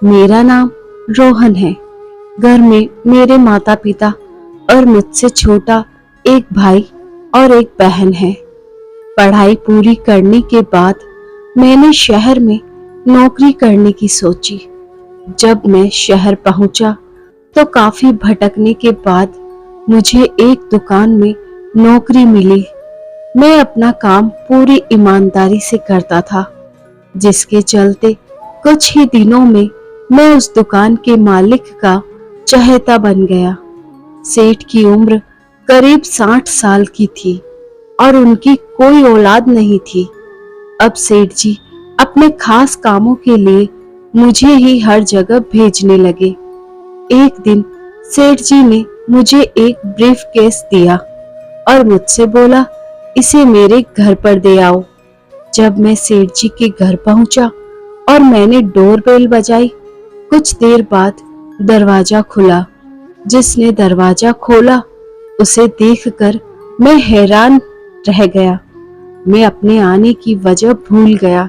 मेरा नाम रोहन है। घर में मेरे माता पिता और मुझसे छोटा एक भाई और एक बहन है। पढ़ाई पूरी करने के बाद मैंने शहर में नौकरी करने की सोची। जब मैं शहर पहुंचा तो काफी भटकने के बाद मुझे एक दुकान में नौकरी मिली। मैं अपना काम पूरी ईमानदारी से करता था, जिसके चलते कुछ ही दिनों में मैं उस दुकान के मालिक का चहेता बन गया। सेठ की उम्र करीब 60 साल की थी और उनकी कोई औलाद नहीं थी। अब सेठ जी अपने खास कामों के लिए मुझे ही हर जगह भेजने लगे। एक दिन सेठ जी ने मुझे एक ब्रीफ केस दिया और मुझसे बोला, इसे मेरे घर पर दे आओ। जब मैं सेठ जी के घर पहुंचा और मैंने डोरबेल बजाई, कुछ देर बाद दरवाजा खुला। जिसने दरवाजा खोला उसे देखकर मैं हैरान रह गया। मैं अपने आने की वजह भूल गया।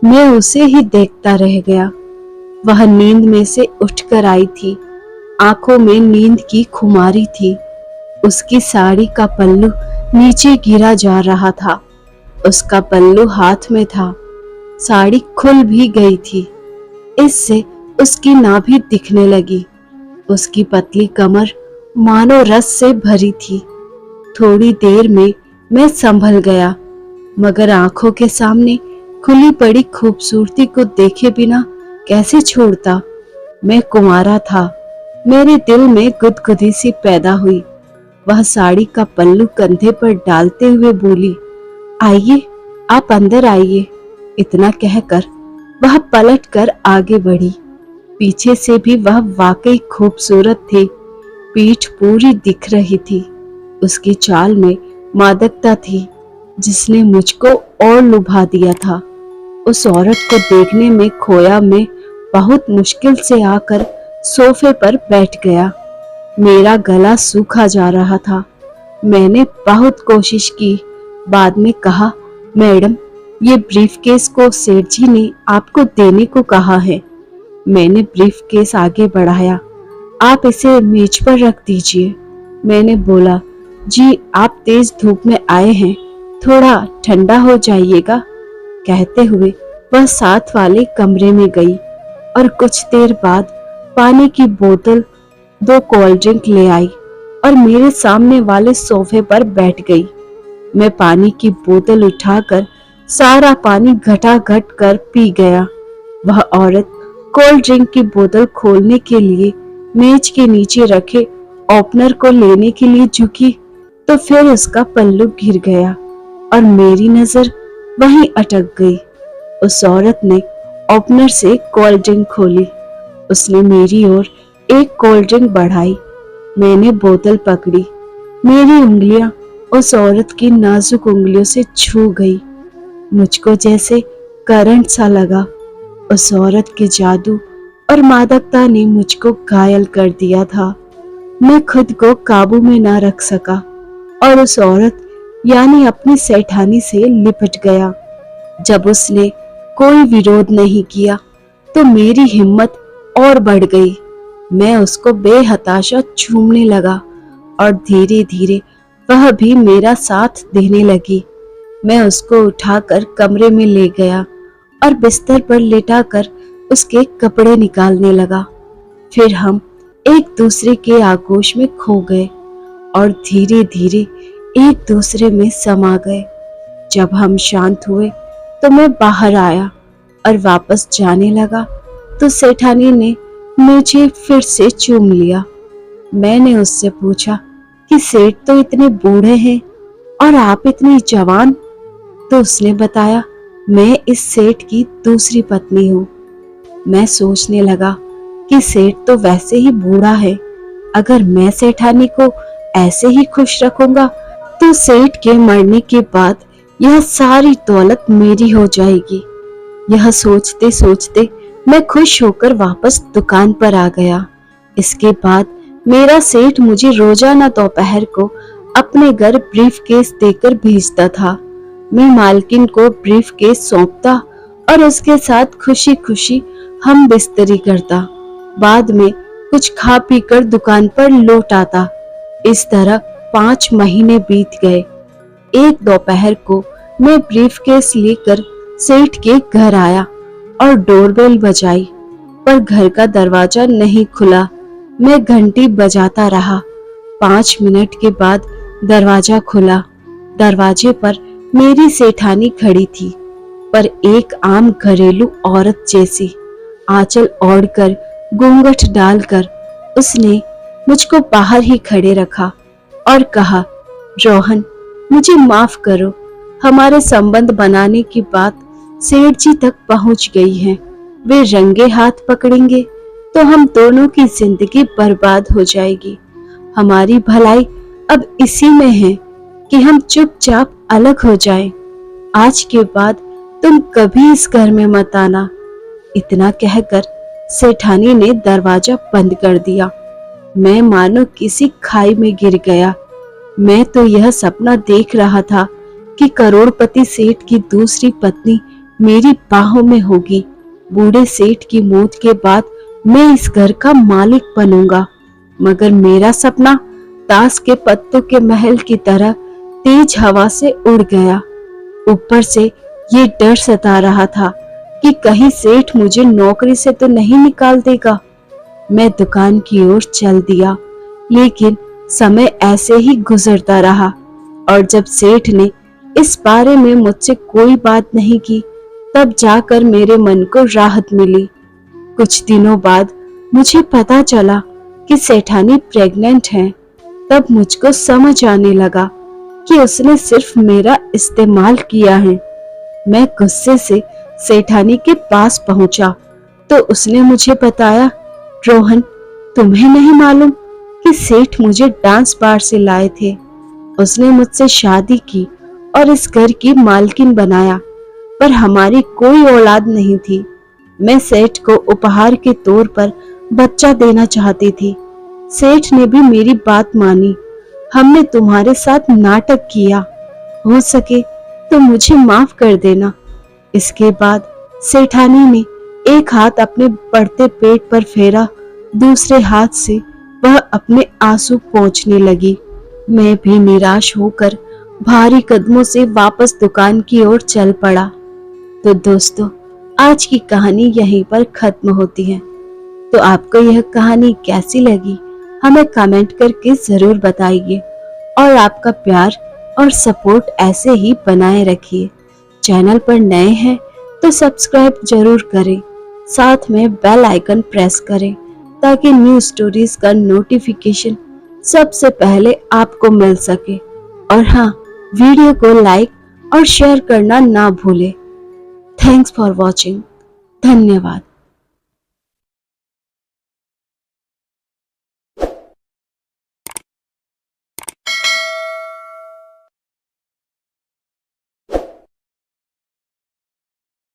मैं उसे ही देखता रह गया। वह नींद में से उठकर आई थी। आंखों में नींद की खुमारी थी। उसकी साड़ी का पल्लू नीचे गिरा जा रहा था। उसका पल्लू हाथ में था। साड़ी खुल भी गई थी। इससे उसकी नाभि दिखने लगी। उसकी पतली कमर मानो रस से भरी थी। थोड़ी देर में मैं संभल गया, मगर आंखों के सामने खुली पड़ी खूबसूरती को देखे बिना कैसे छोड़ता। मैं कुंवारा था। मेरे दिल में गुदगुदी सी पैदा हुई। वह साड़ी का पल्लू कंधे पर डालते हुए बोली, आइए, आप अंदर आइए। इतना कहकर वह पलट कर आगे बढ़ी। पीछे से भी वह वाकई खूबसूरत थी। पीठ पूरी दिख रही थी। उसकी चाल में मादकता थी जिसने मुझको और लुभा दिया था। उस औरत को देखने में खोया मैं बहुत मुश्किल से आकर सोफे पर बैठ गया। मेरा गला सूखा जा रहा था। मैंने बहुत कोशिश की। बाद में कहा, मैडम, ये ब्रीफकेस को सेठ जी ने आपको देने को कहा है। मैंने ब्रीफकेस आगे बढ़ाया। आप इसे मेज पर रख दीजिए। मैंने बोला, जी आप तेज धूप में आए हैं, थोड़ा ठंडा हो जाइएगा। कहते हुए वह साथ वाले कमरे में गई और कुछ देर बाद पानी की बोतल, 2 कोल्ड ड्रिंक ले आई और मेरे सामने वाले सोफे पर बैठ गई। मैं पानी की बोतल उठाकर सारा पानी घटाघट कर पी गया। वह औरत कोल्ड ड्रिंक की बोतल खोलने के लिए मेज के नीचे रखे ओपनर को लेने के लिए झुकी तो फिर उसका पल्लू गिर गया और मेरी नजर वहीं अटक गई। उस औरत ने ओपनर से कोल्ड ड्रिंक खोली। उसने मेरी ओर एक कोल्ड ड्रिंक बढ़ाई। मैंने बोतल पकड़ी। मेरी उंगलियां उस औरत की नाजुक उंगलियों से छू गई। मुझको जैसे करंट सा लगा। उस औरत के जादू और मादकता ने मुझको घायल कर दिया था। मैं खुद को काबू में ना रख सका और उस औरत यानी अपनी सेठानी से लिपट गया। जब उसने कोई विरोध नहीं किया तो मेरी हिम्मत और बढ़ गई। मैं उसको बेहताशा चूमने लगा और धीरे धीरे वह भी मेरा साथ देने लगी। मैं उसको उठाकर कमरे में ले गया और बिस्तर पर लेटाकर उसके कपड़े निकालने लगा। फिर हम एक दूसरे के आगोश में खो गए और धीरे धीरे एक दूसरे में समा गए। जब हम शांत हुए तो मैं बाहर आया और वापस जाने लगा तो सेठानी ने मुझे फिर से चूम लिया। मैंने उससे पूछा कि सेठ तो इतने बूढ़े हैं और आप इतनी जवान। तो उसने बताया, मैं इस सेठ की दूसरी पत्नी हूँ। मैं सोचने लगा कि सेठ तो वैसे ही बूढ़ा है। अगर मैं सेठानी को ऐसे ही खुश रखूंगा तो सेठ के मरने के बाद यह सारी दौलत मेरी हो जाएगी। यह सोचते सोचते मैं खुश होकर वापस दुकान पर आ गया। इसके बाद मेरा सेठ मुझे रोजाना दोपहर को अपने घर ब्रीफकेस देकर भेजता था। मैं मालकिन को ब्रीफकेस सौंपता और उसके साथ खुशी खुशी हम बिस्तरी करता। बाद में कुछ खा पी कर दुकान पर लौट आता। इस तरह 5 महीने बीत गए। एक दोपहर को मैं ब्रीफकेस लेकर सेठ के घर आया और डोरबेल बजाई, पर घर का दरवाजा नहीं खुला। मैं घंटी बजाता रहा। 5 मिनट के बाद दरवाजा खुला। दरवाजे पर मेरी सेठानी खड़ी थी, पर एक आम घरेलू औरत जैसी। आंचल ओढ़कर, घूंघट डालकर उसने मुझको बाहर ही खड़े रखा और कहा, रोहन, मुझे माफ करो, हमारे संबंध बनाने की बात सेठ जी तक पहुंच गई है। वे रंगे हाथ पकड़ेंगे तो हम दोनों की जिंदगी बर्बाद हो जाएगी। हमारी भलाई अब इसी में है कि हम चुपचाप अलग हो जाएं। आज के बाद तुम कभी इस घर में मत आना। इतना कहकर सेठानी ने दरवाजा बंद कर दिया। मैं मानो किसी खाई में गिर गया। मैं तो यह सपना देख रहा था कि करोड़पति सेठ की दूसरी पत्नी मेरी बाहों में होगी। बूढ़े सेठ की मौत के बाद मैं इस घर का मालिक बनूंगा, मगर मेरा सपना ताश के पत्तों के महल की तरह तेज हवा से उड़ गया। ऊपर से ये डर सता रहा था कि कहीं सेठ मुझे नौकरी से तो नहीं निकाल देगा। मैं दुकान की ओर चल दिया, लेकिन समय ऐसे ही गुजरता रहा और जब सेठ ने इस बारे में मुझसे कोई बात नहीं की, तब जाकर मेरे मन को राहत मिली। कुछ दिनों बाद मुझे पता चला कि सेठानी प्रेग्नेंट है। तब मुझको समझ आने लगा कि उसने सिर्फ मेरा इस्तेमाल किया है। मैं गुस्से से सेठानी के पास पहुंचा तो उसने मुझे बताया, रोहन, तुम्हें नहीं मालूम कि सेठ मुझे डांस बार से लाए थे। उसने मुझसे शादी की और इस घर की मालकिन बनाया, पर हमारी कोई औलाद नहीं थी। मैं सेठ को उपहार के तौर पर बच्चा देना चाहती थी। सेठ ने भी मेरी बात मानी। हमने तुम्हारे साथ नाटक किया। हो सके तो मुझे माफ कर देना। इसके बाद सेठानी ने एक हाथ अपने बढ़ते पेट पर फेरा, दूसरे हाथ से वह अपने आंसू पोंछने लगी। मैं भी निराश होकर भारी कदमों से वापस दुकान की ओर चल पड़ा। तो दोस्तों, आज की कहानी यहीं पर खत्म होती है। तो आपको यह कहानी कैसी लगी हमें कमेंट करके जरूर बताइए और आपका प्यार और सपोर्ट ऐसे ही बनाए रखिए। चैनल पर नए हैं तो सब्सक्राइब जरूर करें, साथ में बेल आइकन प्रेस करें ताकि न्यू स्टोरीज का नोटिफिकेशन सबसे पहले आपको मिल सके। और हाँ, वीडियो को लाइक और शेयर करना ना भूलें। Thanks for watching. धन्यवाद।